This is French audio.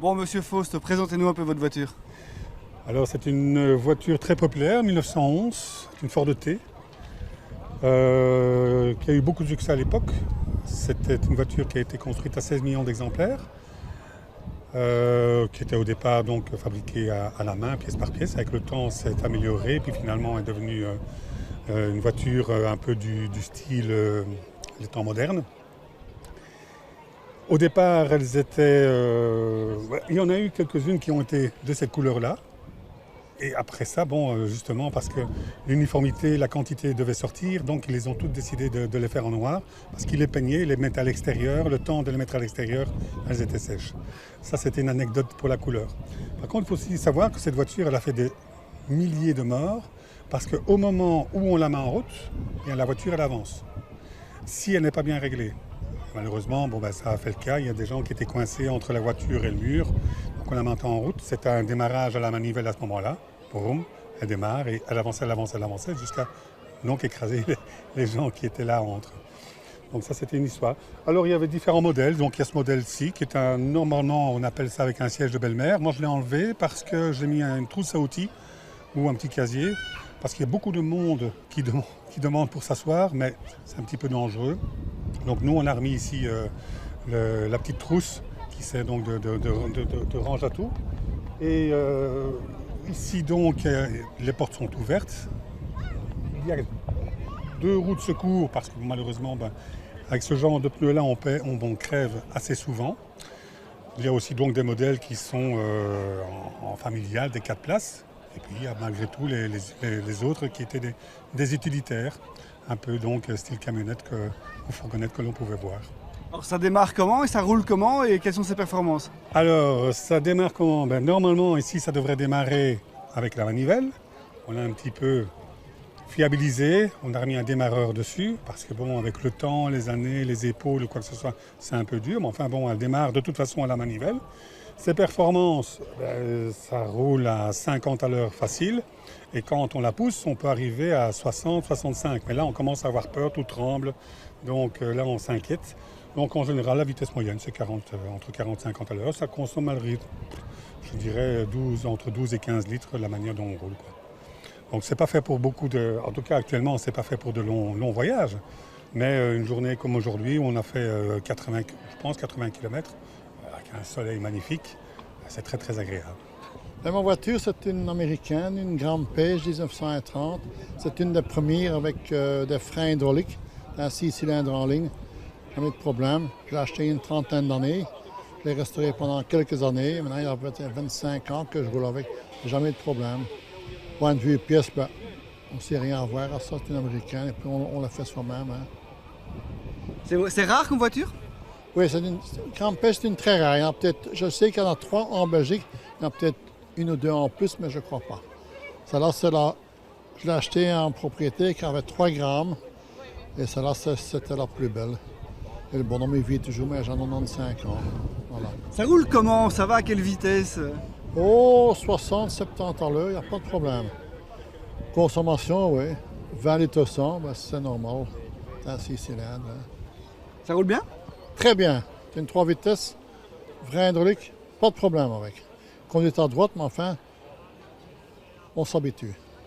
Bon, monsieur Faust, présentez-nous un peu votre voiture. Alors c'est une voiture très populaire, 1911, une Ford T, qui a eu beaucoup de succès à l'époque. C'était une voiture qui a été construite à 16 millions d'exemplaires, qui était au départ donc fabriquée à la main, pièce par pièce. Avec le temps, s'est améliorée, puis finalement est devenue une voiture un peu du style les temps modernes. Au départ, elles étaient... il y en a eu quelques-unes qui ont été de cette couleur-là. Et après ça, bon, justement, parce que l'uniformité, la quantité devait sortir, donc ils ont toutes décidé de les faire en noir, parce qu'ils les peignaient, ils les mettaient à l'extérieur, le temps de les mettre à l'extérieur, elles étaient sèches. Ça, c'était une anecdote pour la couleur. Par contre, il faut aussi savoir que cette voiture, elle a fait des milliers de morts, parce qu'au moment où on la met en route, bien, la voiture, elle avance. Si elle n'est pas bien réglée. Malheureusement, bon, ben, ça a fait le cas. Il y a des gens qui étaient coincés entre la voiture et le mur. Donc on la mettait en route. C'était un démarrage à la manivelle à ce moment-là. Boum, elle démarre et elle avançait jusqu'à donc écraser les gens qui étaient là entre. Donc ça, c'était une histoire. Alors il y avait différents modèles. Donc il y a ce modèle-ci qui est normalement, on appelle ça avec un siège de belle-mère. Moi, je l'ai enlevé parce que j'ai mis une trousse à outils ou un petit casier. Parce qu'il y a beaucoup de monde qui demande pour s'asseoir, mais c'est un petit peu dangereux. Donc nous, on a remis ici la petite trousse qui sert donc de range à tout. Et ici donc, les portes sont ouvertes. Il y a 2 roues de secours parce que malheureusement, avec ce genre de pneus-là, on crève assez souvent. Il y a aussi donc des modèles qui sont en familial, des 4 places. Et puis il y a malgré tout les autres qui étaient des utilitaires, un peu donc style camionnette ou fourgonnette que l'on pouvait voir. Alors ça démarre comment et ça roule comment et quelles sont ses performances? Alors ça démarre comment? Normalement ici ça devrait démarrer avec la manivelle. On a un petit peu fiabilisé, on a remis un démarreur dessus parce que bon, avec le temps, les années, les épaules ou quoi que ce soit, c'est un peu dur. Mais enfin bon, elle démarre de toute façon à la manivelle. Ses performances, ça roule à 50 à l'heure facile. Et quand on la pousse, on peut arriver à 60, 65. Mais là, on commence à avoir peur, tout tremble. Donc là, on s'inquiète. Donc en général, la vitesse moyenne, c'est entre 40 et 50 à l'heure. Ça consomme à le rythme, je dirais, entre 12 et 15 litres, la manière dont on roule, quoi. Donc c'est pas fait pour beaucoup de... En tout cas, actuellement, c'est pas fait pour de longs voyages. Mais une journée comme aujourd'hui, où on a fait 80 km, avec un soleil magnifique, c'est très très agréable. Ma voiture, c'est une américaine, une Grande Page 1930. C'est une des premières avec des freins hydrauliques, un 6 cylindres en ligne. Jamais de problème. Je l'ai acheté une trentaine d'années. Je l'ai restauré pendant quelques années. Maintenant, il y a peut-être 25 ans que je roule avec. Jamais de problème. Point de vue pièce, on ne sait rien voir à ça. C'est une américaine et puis on l'a fait soi-même. Hein. C'est rare comme voiture? Oui, c'est une Grande Page, c'est une très rare. Il y en a je sais qu'il y en a 3 en Belgique. Il y en a peut-être 1 ou 2 en plus, mais je ne crois pas. Celle-là, je l'ai acheté en propriété qui avait 3 grammes. Et celle-là, c'était la plus belle. Et le bonhomme, il vit toujours, mais j'ai 95 ans. Voilà. Ça roule comment? Ça va à quelle vitesse? Oh, 60, 70 à l'heure, il n'y a pas de problème. Consommation, oui. 20 litres au 100, c'est normal. C'est un 6 cylindres. Hein. Ça roule bien? Très bien. C'est une 3 vitesses, frein hydraulique, pas de problème avec. Conduite à droite, mais enfin, on s'habitue.